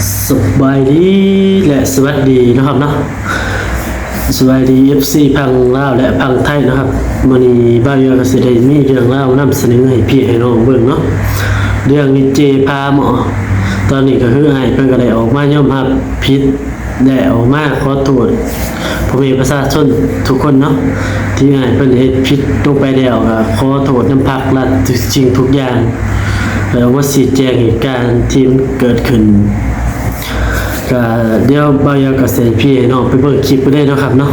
สบายดีและสวัสดีนะครับเนาะสบายดี FC พังลาวและพังไทยนะครับมื้อนี้บ่าวยอก็สิได้มีเรื่องเล่านำเสนอให้พี่ให้น้องเบิ่งเนาะเรื่องนี้เจพาหมอตอนนี้ก็คือให้เพิ่นก็ได้ออกมายอมรับผิดได้ออกมาขอโทษพ่อแม่ประชาชนทุกคนเนาะที่ให้เพิ่นเฮ็ดผิดลงไปแล้วก็ขอโทษนำภาครัฐทุกสิ่งทุกอย่างแล้วว่าชี้แจงเหตุการณ์ที่มันเกิดขึ้นก็เดี๋ยวบ่าวยอก็สิพี่ให้น้องไปเบิ่งคลิปไปได้เนาะครับเนาะ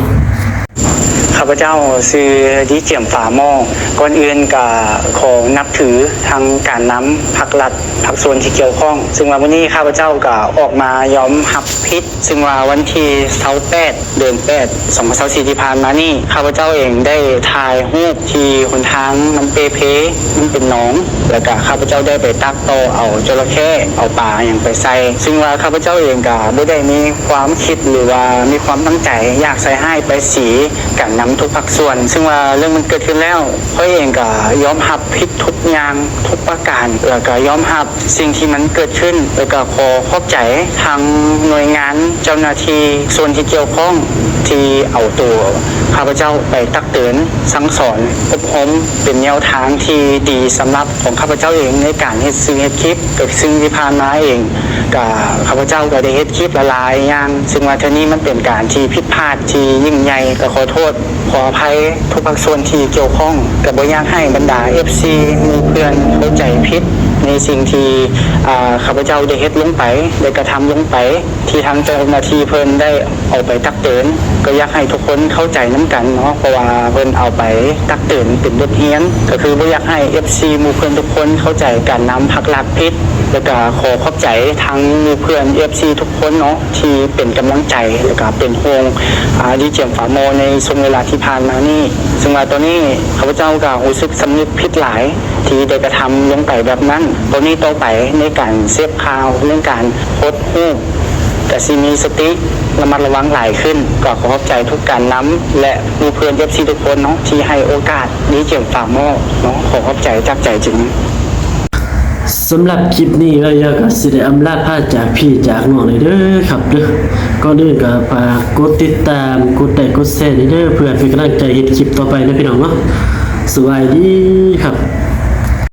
ข้าพเจ้าซื้อดีเจียมฝาหม้อก่อนอื่นก็ขอนับถือทางการน้ำภาครัฐภาคส่วนที่เกี่ยวข้องซึ่งวันนี้ข้าพเจ้าก็ออกมายอมรับผิดซึ่งว่าวันที่28เดือน8 2024ที่ผ่านมานี่ข้าพเจ้าเองได้ถ่ายรูปที่หนทางน้ำเปเพมันเป็นหนองแล้วก็ข้าพเจ้าได้ไปตักโตเอาจระเข้เอาปลาอย่างไปใส่ซึ่งว่าข้าพเจ้าเองก็ไม่ได้มีความคิดหรือว่ามีความตั้งใจอยากใส่ให้ไปสีกันน้ำทุกภาคส่วนซึ่งว่าเรื่องมันเกิดขึ้นแล้วพ่อเองก็ยอมรับผิดทุกอย่างทุกประการแล้วก็ยอมรับสิ่งที่มันเกิดขึ้นแล้วก็ขอขอบใจทางหน่วยงานเจ้าหน้าที่ส่วนที่เกี่ยวข้องที่เอาตัวข้าพเจ้าไปตักเตือนสั่งสอนอบรมเป็นแนวทางที่ดีสำหรับของข้าพเจ้าเองในการเฮ็ดคลิปกับซึ่งที่ผ่านมาเองกับข้าพเจ้าก็ได้เฮ็ดคลิปละลายอย่างซึ่งว่าเท่านี้มันเป็นการที่ผิดพลาดที่ยิ่งใหญ่ก็ขอโทษขออภัยทุกภาคส่วนที่เกี่ยวข้องกับบ่อยากให้บรรดา FC มีเพื่อนเข้าใจผิดในสิ่งที่ข้าพเจ้าได้เฮ็ดลงไปได้กระทำลงไปที่ทางเจ้าหน้าที่เพิ่นได้เอาไปตักเตือนก็อยากให้ทุกคนเข้าใจน้ำกันเนาะเพราะว่าเพิ่นเอาไปตักเตือนเป็นบทเรียนก็คือบ่อยากให้ FC หมู่เพื่อนทุกคนเข้าใจการนำภาครัฐผิดแล้วก็ขอขอบใจทั้งหมู่เพื่อน FC ทุกคนเนาะที่เป็นกำลังใจแล้วก็เป็นห่วงดีเจียมฝาโมในช่วงเวลาที่ผ่านมานี่ซึ่งว่าตอนนี้ข้าพเจ้าก็รู้สึกสำนึกผิดหลายที่ได้กระทำลงไปแบบนั้นตอนนี้ต่อไปในการเสพข่าวเรื่องการโพสต์รูปแต่สิมีสติระมัดระวังหลายขึ้นก็ขอขอบใจทุกการน้ำและมีเพื่อนเอฟซีทุกคนเนาะที่ให้โอกาสดีเจียมฝาหม้อเนาะขอขอบใจจากใจจริงสำหรับคลิปนี้ก็อยากสิได้อำลาพาจากพี่จากน้องเลยเด้อครับเด้อก็เด้อก็ฝากกดติดตามกดไลค์กดแชร์เด้อเพื่อเป็นกำลังใจเฮ็ดคลิปต่อไปนะพี่น้องเนาะสวัสดีครับ